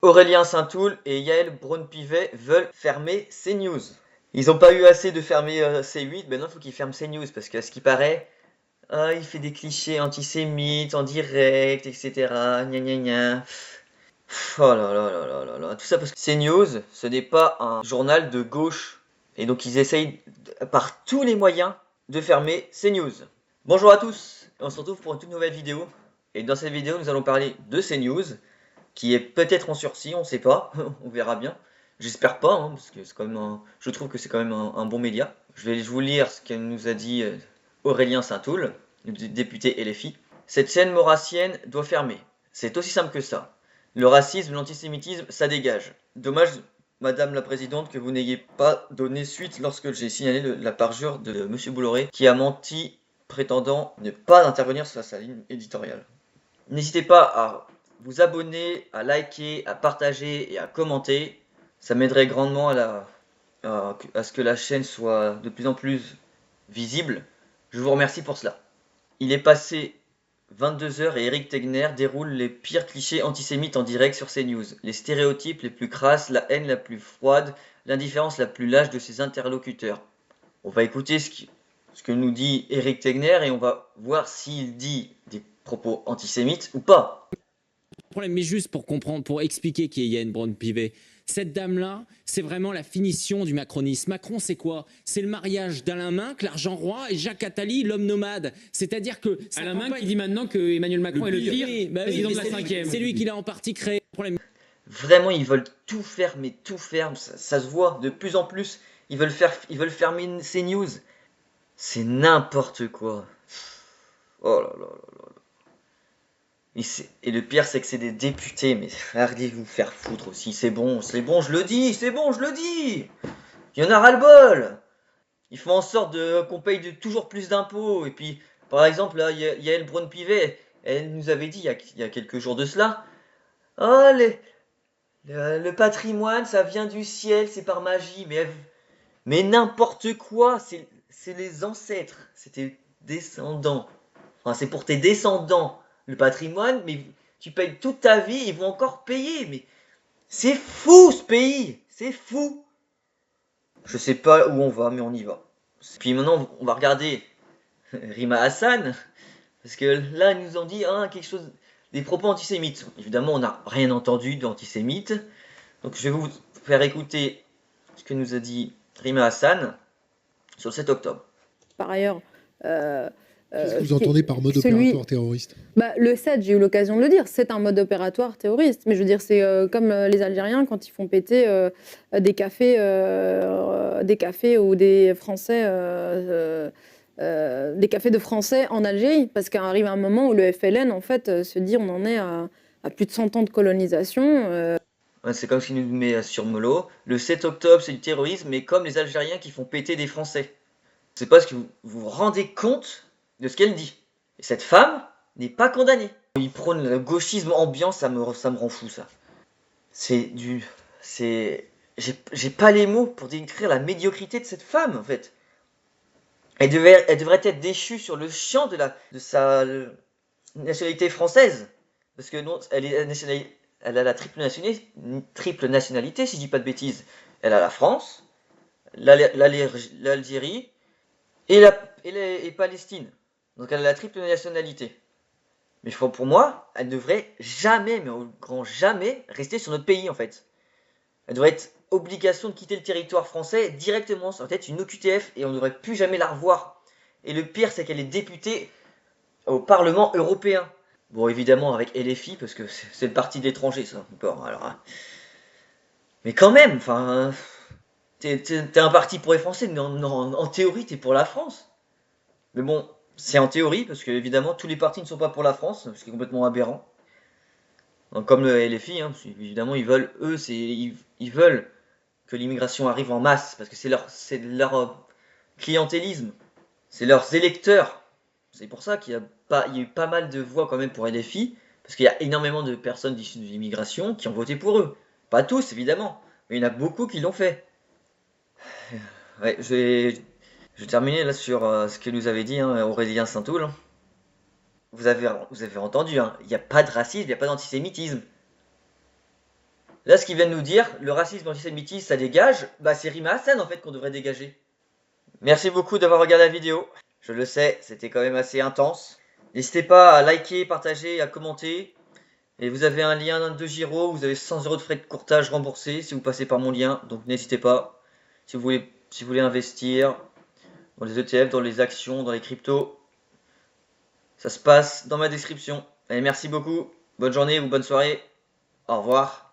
Aurélien Saint-Toul et Yael Braun-Pivet veulent fermer CNews. Ils n'ont pas eu assez de fermer C8, ben non, il faut qu'ils ferment CNews, parce qu'à ce qui paraît, il fait des clichés antisémites en direct, etc. Gna gna gna. Oh là là là là là là. Tout ça parce que CNews, ce n'est pas un journal de gauche. Et donc ils essayent par tous les moyens de fermer CNews. Bonjour à tous, on se retrouve pour une toute nouvelle vidéo. Et dans cette vidéo, nous allons parler de CNews, qui est peut-être en sursis, on ne sait pas, on verra bien. J'espère pas, hein, parce que c'est quand même je trouve que c'est quand même un bon média. Je vais vous lire ce que nous a dit Aurélien Saint-Toul, député LFI. Cette chaîne maurassienne doit fermer. C'est aussi simple que ça. Le racisme, l'antisémitisme, ça dégage. Dommage, Madame la Présidente, que vous n'ayez pas donné suite lorsque j'ai signalé la parjure de Monsieur Bolloré, qui a menti prétendant ne pas intervenir sur sa ligne éditoriale. N'hésitez pas à vous abonner, à liker, à partager et à commenter. Ça m'aiderait grandement à ce que la chaîne soit de plus en plus visible. Je vous remercie pour cela. Il est passé 22h et Éric Tegner déroule les pires clichés antisémites en direct sur CNews. Les stéréotypes les plus crasses, la haine la plus froide, l'indifférence la plus lâche de ses interlocuteurs. On va écouter ce que nous dit Éric Tegner et on va voir s'il dit des propos antisémites ou pas. Problème, mais juste pour comprendre, pour expliquer qui est Yael Braun-Pivet, cette dame-là, c'est vraiment la finition du macronisme. Macron, c'est quoi? C'est le mariage d'Alain Minc, l'argent roi, et Jacques Attali, l'homme nomade. C'est-à-dire que Alain Minc qui dit maintenant que Emmanuel Macron est le pire président de la 5e. C'est lui qui l'a en partie créé. Problème. Vraiment, ils veulent tout faire, mais tout faire. Ça se voit de plus en plus. Ils veulent fermer CNews. C'est n'importe quoi. Oh là là là là. Et le pire, c'est que c'est des députés, mais arrêtez de vous faire foutre aussi. C'est bon, je le dis, c'est bon, je le dis. Il y en a ras-le-bol. Ils font en sorte qu'on paye toujours plus d'impôts. Et puis, par exemple, là, Yael Braun-Pivet, elle nous avait dit il y a quelques jours de cela, oh, le patrimoine, ça vient du ciel, c'est par magie. Mais n'importe quoi, c'est les ancêtres, c'est tes descendants. Enfin, c'est pour tes descendants le patrimoine, mais tu payes toute ta vie, ils vont encore payer. Mais c'est fou ce pays, c'est fou. Je sais pas où on va, mais on y va. Puis maintenant, on va regarder Rima Hassan, parce que là, ils nous ont dit quelque chose, des propos antisémites. Évidemment, on n'a rien entendu d'antisémite. Donc je vais vous faire écouter ce que nous a dit Rima Hassan sur le 7 octobre. Par ailleurs, qu'est-ce que vous entendez par mode opératoire terroriste? Le 7, j'ai eu l'occasion de le dire, c'est un mode opératoire terroriste. Mais je veux dire, c'est comme les Algériens quand ils font péter des cafés ou des Français, des cafés de Français en Algérie. Parce qu'arrive un moment où le FLN, en fait, se dit on en est à plus de 100 ans de colonisation. C'est comme s'il nous met sur mollo. Le 7 octobre, c'est du terrorisme, mais comme les Algériens qui font péter des Français. C'est pas ce que vous vous rendez compte de ce qu'elle dit. Et cette femme n'est pas condamnée. Ils prônent le gauchisme ambiant, ça me rend fou, ça. J'ai pas les mots pour décrire la médiocrité de cette femme, en fait. Elle devrait être déchue sur le champ de sa nationalité française. Parce que non, elle a la triple nationalité, si je dis pas de bêtises. Elle a la France, l'Algérie et Palestine. Donc elle a la triple nationalité. Mais pour moi, elle devrait jamais, mais au grand jamais, rester sur notre pays en fait. Elle devrait être obligation de quitter le territoire français directement, ça doit être une OQTF et on ne devrait plus jamais la revoir. Et le pire, c'est qu'elle est députée au Parlement européen. Bon, évidemment avec LFI, parce que c'est le parti de l'étranger, ça. Bon, alors, mais quand même, enfin, t'es un parti pour les Français, mais en théorie, t'es pour la France. Mais bon, c'est en théorie, parce que évidemment, tous les partis ne sont pas pour la France, ce qui est complètement aberrant. Donc, comme le LFI, évidemment, ils veulent que l'immigration arrive en masse, parce que c'est leur clientélisme, c'est leurs électeurs. C'est pour ça qu'il y a eu pas mal de voix quand même pour LFI, parce qu'il y a énormément de personnes issues de l'immigration qui ont voté pour eux. Pas tous, évidemment, mais il y en a beaucoup qui l'ont fait. Ouais, je vais terminer là sur ce que nous avait dit Aurélien Saint-Toul. Vous avez entendu, il n'y a pas de racisme, il n'y a pas d'antisémitisme. Là, ce qu'ils viennent nous dire, le racisme, l'antisémitisme, ça dégage, bah c'est Rima Hassan en fait qu'on devrait dégager. Merci beaucoup d'avoir regardé la vidéo. Je le sais, c'était quand même assez intense. N'hésitez pas à liker, partager, à commenter. Et vous avez un lien de Giro, vous avez 100 € de frais de courtage remboursés si vous passez par mon lien. Donc n'hésitez pas, si vous voulez investir dans les ETF, dans les actions, dans les cryptos. Ça se passe dans ma description. Allez, merci beaucoup, bonne journée ou bonne soirée. Au revoir.